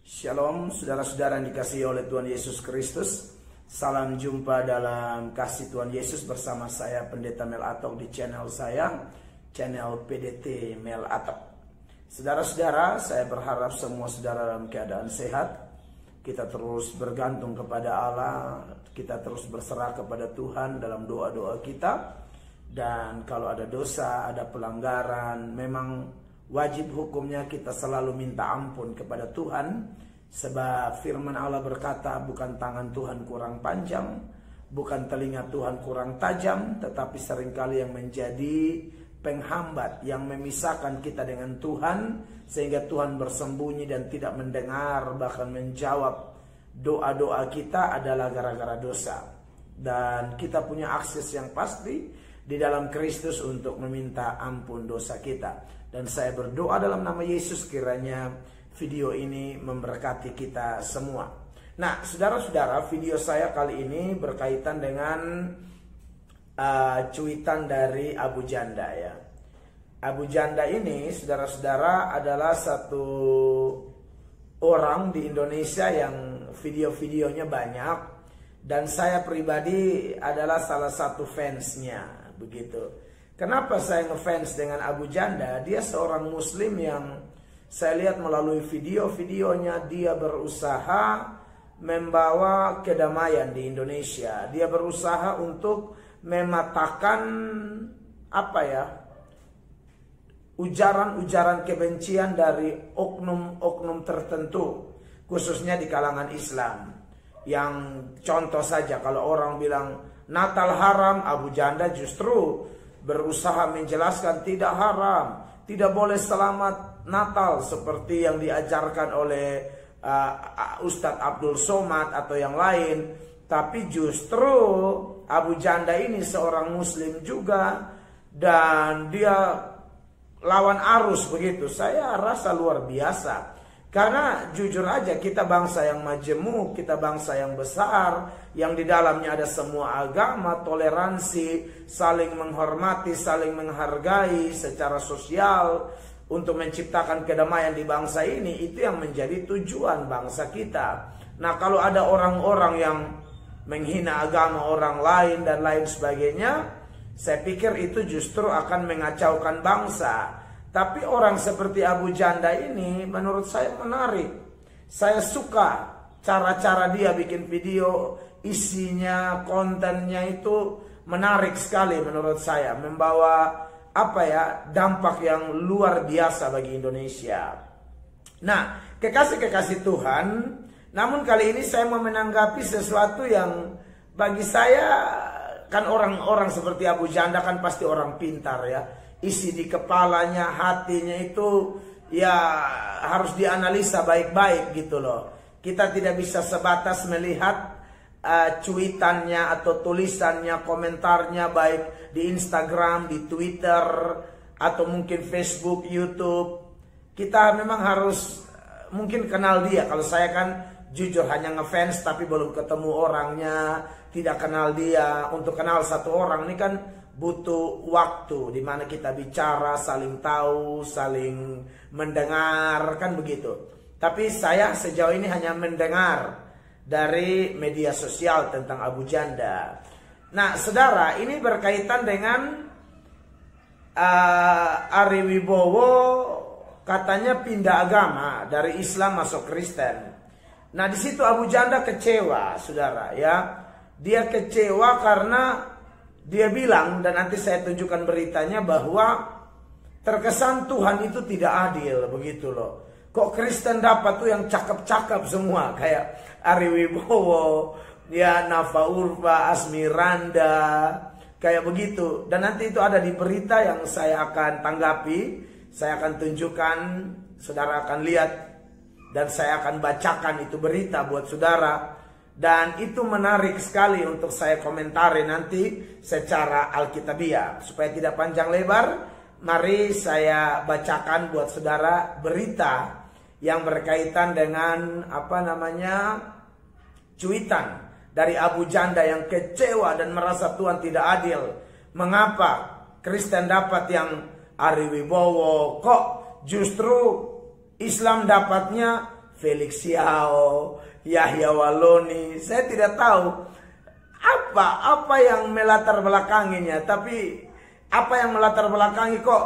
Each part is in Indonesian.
Shalom saudara-saudara yang dikasihi oleh Tuhan Yesus Kristus. Salam jumpa dalam kasih Tuhan Yesus bersama saya Pendeta Mel Atok di channel saya, channel PDT Mel Atok. Saudara-saudara, saya berharap semua saudara dalam keadaan sehat. Kita terus bergantung kepada Allah, kita terus berserah kepada Tuhan dalam doa-doa kita. Dan kalau ada dosa, ada pelanggaran, memang wajib hukumnya kita selalu minta ampun kepada Tuhan. Sebab firman Allah berkata, bukan tangan Tuhan kurang panjang, bukan telinga Tuhan kurang tajam, tetapi seringkali yang menjadi penghambat, yang memisahkan kita dengan Tuhan, sehingga Tuhan bersembunyi dan tidak mendengar, bahkan menjawab doa-doa kita adalah gara-gara dosa. Dan kita punya akses yang pasti di dalam Kristus untuk meminta ampun dosa kita. Dan saya berdoa dalam nama Yesus kiranya video ini memberkati kita semua. Nah, saudara-saudara, video saya kali ini berkaitan dengan cuitan dari Abu Janda ya. Abu Janda ini, saudara-saudara, adalah satu orang di Indonesia yang video-videonya banyak. Dan saya pribadi adalah salah satu fansnya, begitu. Kenapa saya ngefans dengan Abu Janda? Dia seorang muslim yang saya lihat melalui video-videonya dia berusaha membawa kedamaian di Indonesia. Dia berusaha untuk mematahkan ujaran-ujaran kebencian dari oknum-oknum tertentu, khususnya di kalangan Islam. Yang contoh saja, kalau orang bilang Natal haram, Abu Janda justru berusaha menjelaskan tidak haram, tidak boleh selamat Natal seperti yang diajarkan oleh Ustadz Abdul Somad atau yang lain. Tapi justru Abu Janda ini seorang muslim juga, dan dia lawan arus begitu. Saya rasa luar biasa. Karena jujur aja, kita bangsa yang majemuk, kita bangsa yang besar, yang di dalamnya ada semua agama, toleransi, saling menghormati, saling menghargai secara sosial untuk menciptakan kedamaian di bangsa ini. Itu yang menjadi tujuan bangsa kita. Nah, kalau ada orang-orang yang menghina agama orang lain dan lain sebagainya, saya pikir itu justru akan mengacaukan bangsa. Tapi orang seperti Abu Janda ini menurut saya menarik. Saya suka cara-cara dia bikin video, isinya, kontennya itu menarik sekali menurut saya. Membawa dampak yang luar biasa bagi Indonesia. Nah, kekasih-kekasih Tuhan, namun kali ini saya mau menanggapi sesuatu yang bagi saya, kan orang-orang seperti Abu Janda kan pasti orang pintar ya. Isi di kepalanya, hatinya itu ya harus dianalisa baik-baik gitu loh. Kita tidak bisa sebatas melihat cuitannya atau tulisannya, komentarnya baik di Instagram, di Twitter, atau mungkin Facebook, YouTube. Kita memang harus mungkin kenal dia. Kalau saya kan jujur hanya ngefans tapi belum ketemu orangnya, tidak kenal dia. Untuk kenal satu orang ini kan butuh waktu, dimana kita bicara, saling tahu, saling mendengar, kan begitu. Tapi saya sejauh ini hanya mendengar dari media sosial tentang Abu Janda. Nah, saudara, ini berkaitan dengan Ari Wibowo katanya pindah agama dari Islam masuk Kristen. Nah, di situ Abu Janda kecewa, saudara ya. Dia kecewa karena dia bilang, dan nanti saya tunjukkan beritanya, bahwa terkesan Tuhan itu tidak adil, begitu loh. Kok Kristen dapat tuh yang cakep-cakep semua, kayak Ari Wibowo, ya, Nafa Urfa, Asmiranda, kayak begitu. Dan nanti itu ada di berita yang saya akan tanggapi, saya akan tunjukkan, saudara akan lihat, dan saya akan bacakan itu berita buat saudara. Dan itu menarik sekali untuk saya komentari nanti secara Alkitabiah. Supaya tidak panjang lebar, mari saya bacakan buat saudara berita yang berkaitan dengan cuitan dari Abu Janda yang kecewa dan merasa Tuhan tidak adil. Mengapa Kristen dapat yang Ari Wibowo, kok justru Islam dapatnya Felix Xiao, Yahya Waloni. Saya tidak tahu apa yang melatar belakanginya, tapi apa yang melatar belakangi kok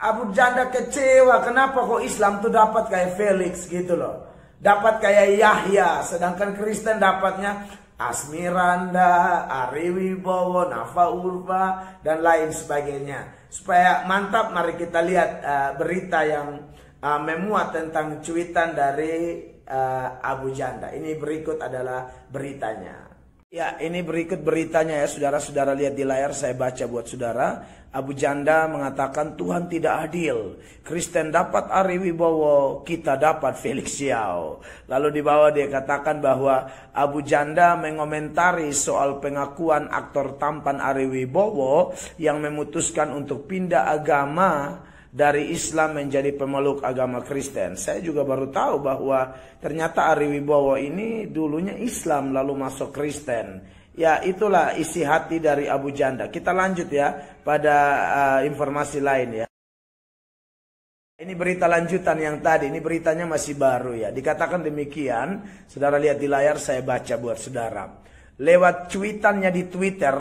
Abu Janda kecewa kenapa kok Islam tuh dapat kayak Felix gitu loh. Dapat kayak Yahya, sedangkan Kristen dapatnya Asmiranda, Ari Wibowo, Nafa Urfa, dan lain sebagainya. Supaya mantap, mari kita lihat berita yang memuat tentang cuitan dari Abu Janda. Ini berikut adalah beritanya. Ya, ini berikut beritanya ya, saudara-saudara lihat di layar, saya baca buat saudara. Abu Janda mengatakan Tuhan tidak adil. Kristen dapat Ari Wibowo, kita dapat Felix Xiao. Lalu di bawah dia katakan bahwa Abu Janda mengomentari soal pengakuan aktor tampan Ari Wibowo yang memutuskan untuk pindah agama dari Islam menjadi pemeluk agama Kristen. Saya juga baru tahu bahwa ternyata Ari Wibowo ini dulunya Islam lalu masuk Kristen. Ya, itulah isi hati dari Abu Janda. Kita lanjut ya pada informasi lain ya. Ini berita lanjutan yang tadi, ini beritanya masih baru ya. Dikatakan demikian, saudara lihat di layar, saya baca buat saudara. Lewat cuitannya di Twitter,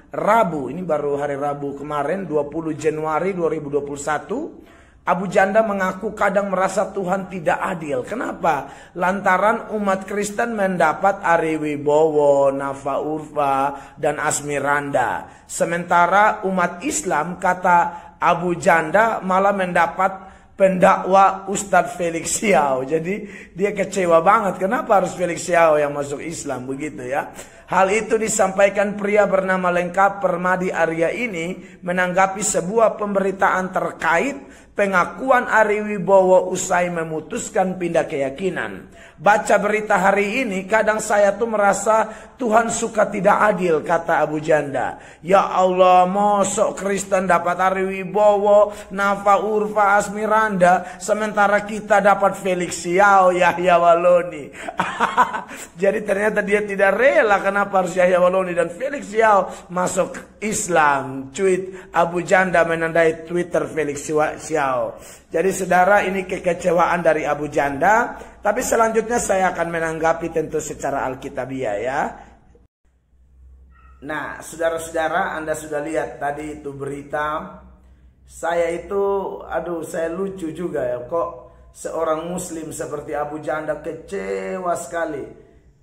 Rabu, ini baru hari Rabu kemarin 20 Januari 2021, Abu Janda mengaku kadang merasa Tuhan tidak adil. Kenapa? Lantaran umat Kristen mendapat Ari Wibowo, Nafa Urfa, dan Asmiranda. Sementara umat Islam, kata Abu Janda, malah mendapat pendakwa Ustadz Felix Xiao. Jadi dia kecewa banget. Kenapa harus Felix Xiao yang masuk Islam begitu ya? Hal itu disampaikan pria bernama lengkap Permadi Arya ini menanggapi sebuah pemberitaan terkait pengakuan Ari Wibowo usai memutuskan pindah keyakinan. Baca berita hari ini, kadang saya tuh merasa Tuhan suka tidak adil, kata Abu Janda. Ya Allah, mosok Kristen dapat Ari Wibowo, Nafa Urfa, Asmiranda, sementara kita dapat Felix Xiao, Yahya Waloni. Jadi ternyata dia tidak rela. Kenapa harus Yahya Waloni dan Felix Xiao masuk Islam? Tweet Abu Janda menandai Twitter Felix Xiao. Jadi saudara, ini kekecewaan dari Abu Janda. Tapi selanjutnya saya akan menanggapi tentu secara alkitabiah ya. Nah, saudara-saudara, Anda sudah lihat tadi itu berita. Saya itu, saya lucu juga ya. Kok seorang muslim seperti Abu Janda kecewa sekali.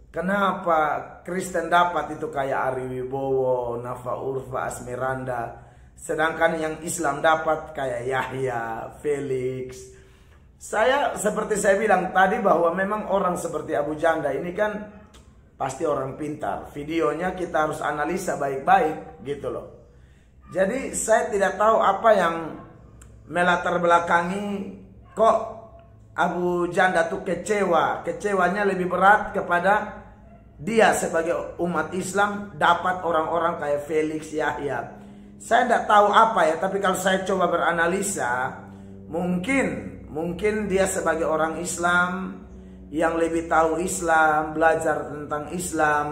Kenapa Kristen dapat itu kayak Ari Wibowo, Nafa Urfa, Asmiranda, sedangkan yang Islam dapat kayak Yahya, Felix. Saya seperti saya bilang tadi bahwa memang orang seperti Abu Janda ini kan pasti orang pintar. Videonya kita harus analisa baik-baik gitu loh. Jadi saya tidak tahu apa yang melatar belakangi kok Abu Janda tuh kecewa. Kecewanya lebih berat kepada dia sebagai umat Islam dapat orang-orang kayak Felix, Yahya. Saya tidak tahu apa ya, tapi kalau saya coba beranalisa, mungkin dia sebagai orang Islam yang lebih tahu Islam, belajar tentang Islam,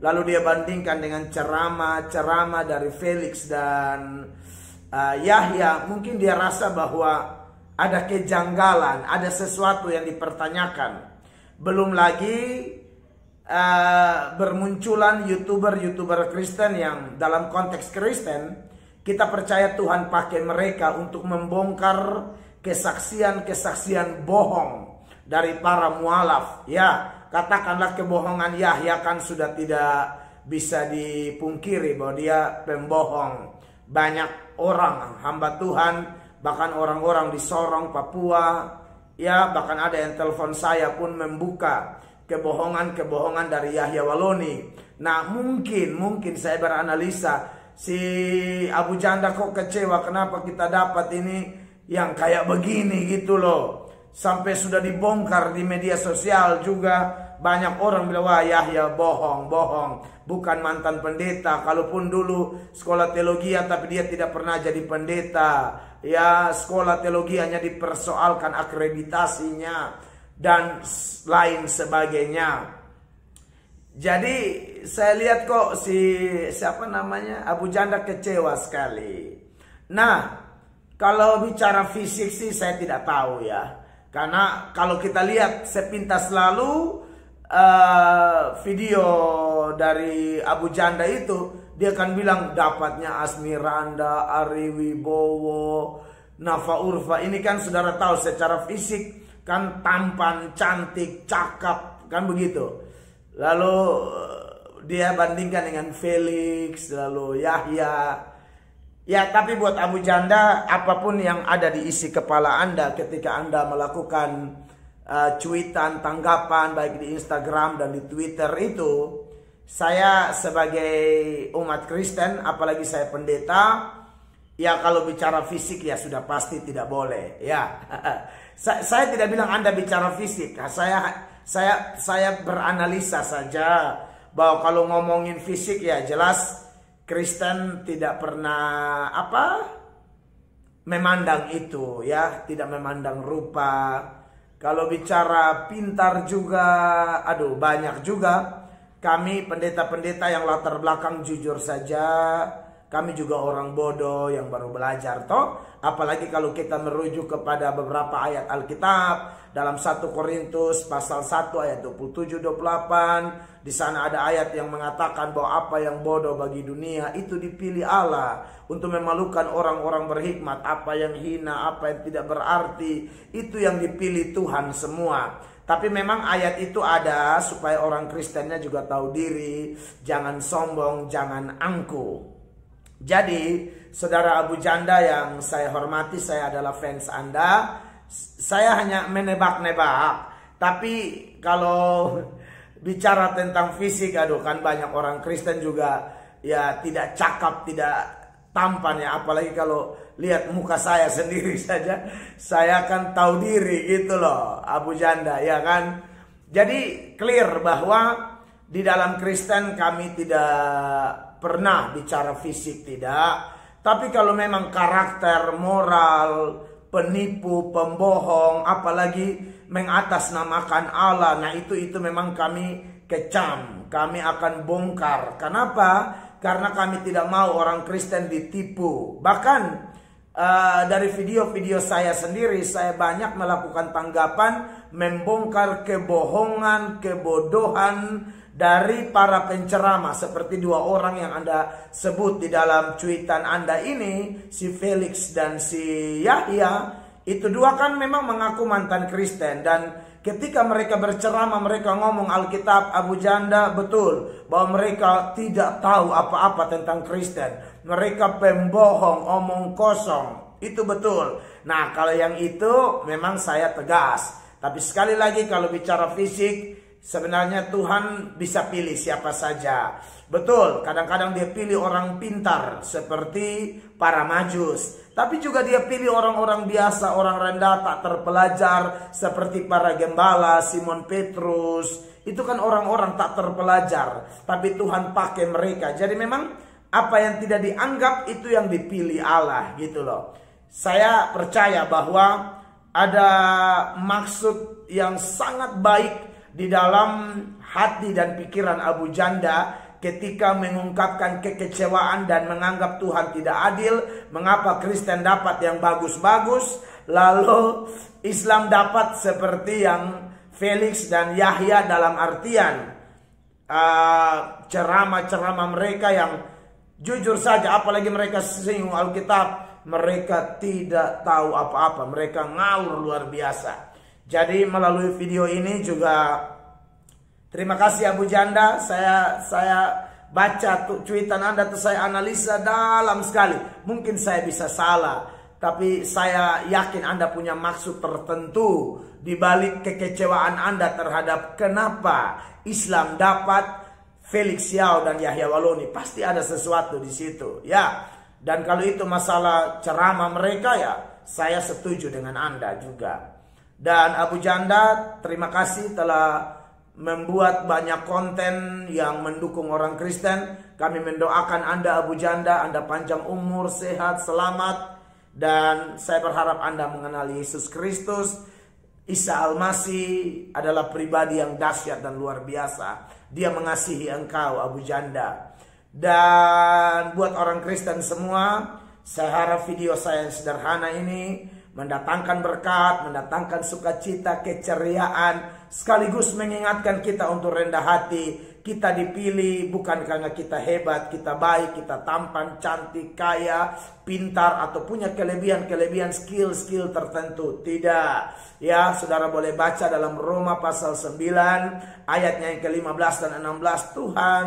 lalu dia bandingkan dengan ceramah dari Felix dan Yahya, mungkin dia rasa bahwa ada kejanggalan, ada sesuatu yang dipertanyakan. Belum lagi bermunculan YouTuber Kristen yang dalam konteks Kristen, kita percaya Tuhan pakai mereka untuk membongkar kesaksian bohong dari para mualaf. Ya, katakanlah kebohongan Yahya kan sudah tidak bisa dipungkiri bahwa dia pembohong. Banyak orang hamba Tuhan, bahkan orang-orang di Sorong, Papua, ya bahkan ada yang telepon saya pun membuka kebohongan dari Yahya Waloni. Nah, mungkin saya beranalisa, si Abu Janda kok kecewa kenapa kita dapat ini yang kayak begini gitu loh. Sampai sudah dibongkar di media sosial juga, banyak orang bilang wah Yahya bohong, bukan mantan pendeta. Kalaupun dulu sekolah teologi tapi dia tidak pernah jadi pendeta. Ya, sekolah teologi hanya dipersoalkan akreditasinya dan lain sebagainya. Jadi saya lihat kok Abu Janda kecewa sekali. Nah, kalau bicara fisik sih saya tidak tahu ya. Karena kalau kita lihat sepintas lalu video dari Abu Janda itu, dia akan bilang dapatnya Asmiranda, Ari Wibowo, Nafa Urfa. Ini kan saudara tahu secara fisik kan tampan, cantik, cakap, kan begitu. Lalu dia bandingkan dengan Felix, lalu Yahya. Ya, tapi buat Abu Janda, apapun yang ada di isi kepala Anda ketika Anda melakukan cuitan, tanggapan, baik di Instagram dan di Twitter itu, saya sebagai umat Kristen, apalagi saya pendeta, ya kalau bicara fisik ya sudah pasti tidak boleh. Ya, saya tidak bilang Anda bicara fisik. Saya beranalisa saja bahwa kalau ngomongin fisik ya jelas Kristen tidak pernah memandang itu, ya, tidak memandang rupa. Kalau bicara pintar juga, banyak juga. Kami pendeta-pendeta yang latar belakang jujur saja, kami juga orang bodoh yang baru belajar toh. Apalagi kalau kita merujuk kepada beberapa ayat Alkitab dalam 1 Korintus pasal 1 ayat 27-28. Di sana ada ayat yang mengatakan bahwa apa yang bodoh bagi dunia itu dipilih Allah untuk memalukan orang-orang berhikmat. Apa yang hina, apa yang tidak berarti, itu yang dipilih Tuhan semua. Tapi memang ayat itu ada supaya orang Kristennya juga tahu diri, jangan sombong, jangan angkuh. Jadi, saudara Abu Janda yang saya hormati, saya adalah fans Anda. Saya hanya menebak-nebak. Tapi kalau bicara tentang fisik, kan banyak orang Kristen juga ya tidak cakap, tidak tampan ya. Apalagi kalau lihat muka saya sendiri saja, saya akan tahu diri gitu loh, Abu Janda, ya kan. Jadi clear bahwa di dalam Kristen kami tidak pernah bicara fisik, tidak. Tapi kalau memang karakter, moral, penipu, pembohong, apalagi mengatasnamakan Allah, nah itu memang kami kecam, kami akan bongkar. Kenapa? Karena kami tidak mau orang Kristen ditipu. Bahkan dari video-video saya sendiri, saya banyak melakukan tanggapan membongkar kebohongan, kebodohan dari para penceramah seperti 2 orang yang Anda sebut di dalam cuitan Anda ini, si Felix dan si Yahya. Itu 2 kan memang mengaku mantan Kristen, dan ketika mereka berceramah, mereka ngomong Alkitab, Abu Janda, betul bahwa mereka tidak tahu apa-apa tentang Kristen. Mereka pembohong, omong kosong. Itu betul. Nah, kalau yang itu memang saya tegas. Tapi sekali lagi kalau bicara fisik, sebenarnya Tuhan bisa pilih siapa saja. Betul, kadang-kadang dia pilih orang pintar seperti para Majus. Tapi juga dia pilih orang-orang biasa, orang rendah, tak terpelajar seperti para gembala, Simon Petrus. Itu kan orang-orang tak terpelajar, tapi Tuhan pakai mereka. Jadi memang apa yang tidak dianggap itu yang dipilih Allah gitu loh. Saya percaya bahwa ada maksud yang sangat baik di dalam hati dan pikiran Abu Janda ketika mengungkapkan kekecewaan dan menganggap Tuhan tidak adil. Mengapa Kristen dapat yang bagus-bagus, lalu Islam dapat seperti yang Felix dan Yahya, dalam artian ceramah-ceramah mereka yang jujur saja, apalagi mereka singgung Alkitab, mereka tidak tahu apa-apa, mereka ngawur luar biasa. Jadi melalui video ini juga terima kasih Abu Janda. Saya baca cuitan Anda, tuh saya analisa dalam sekali. Mungkin saya bisa salah, tapi saya yakin Anda punya maksud tertentu di balik kekecewaan Anda terhadap kenapa Islam dapat Felix Yao dan Yahya Waloni. Pasti ada sesuatu di situ, ya. Dan kalau itu masalah ceramah mereka, ya saya setuju dengan Anda juga. Dan Abu Janda, terima kasih telah membuat banyak konten yang mendukung orang Kristen. Kami mendoakan Anda Abu Janda, Anda panjang umur, sehat, selamat. Dan saya berharap Anda mengenal Yesus Kristus. Isa Al-Masih adalah pribadi yang dahsyat dan luar biasa. Dia mengasihi engkau Abu Janda. Dan buat orang Kristen semua, saya harap video saya yang sederhana ini mendatangkan berkat, mendatangkan sukacita, keceriaan, sekaligus mengingatkan kita untuk rendah hati. Kita dipilih bukan karena kita hebat, kita baik, kita tampan, cantik, kaya, pintar, atau punya kelebihan-kelebihan, skill-skill tertentu. Tidak. Ya, saudara boleh baca dalam Roma pasal 9 ayatnya yang ke-15 dan 16. Tuhan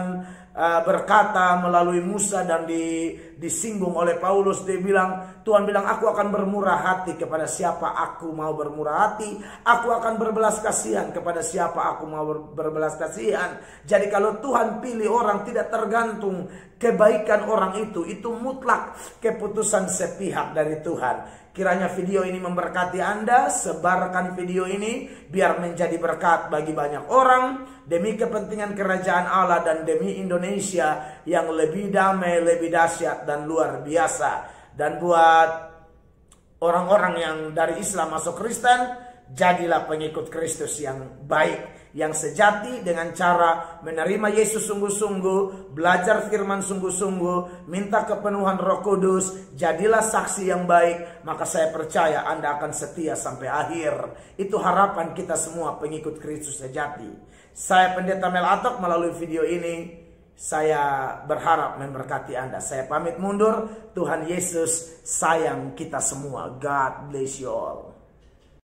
berkata melalui Musa dan disinggung oleh Paulus. Tuhan bilang, aku akan bermurah hati kepada siapa aku mau bermurah hati. Aku akan berbelas kasihan kepada siapa aku mau berbelas kasihan. Jadi kalau Tuhan pilih orang, tidak tergantung kebaikan orang itu mutlak keputusan sepihak dari Tuhan. Kiranya video ini memberkati Anda. Sebarkan video ini biar menjadi berkat bagi banyak orang, demi kepentingan kerajaan Allah dan demi Indonesia yang lebih damai, lebih dahsyat dan luar biasa. Dan buat orang-orang yang dari Islam masuk Kristen, jadilah pengikut Kristus yang baik, yang sejati, dengan cara menerima Yesus sungguh-sungguh, belajar firman sungguh-sungguh, minta kepenuhan Roh Kudus, jadilah saksi yang baik. Maka saya percaya Anda akan setia sampai akhir. Itu harapan kita semua pengikut Kristus sejati. Saya Pendeta Mel Atok, melalui video ini saya berharap memberkati Anda. Saya pamit mundur. Tuhan Yesus sayang kita semua. God bless you all.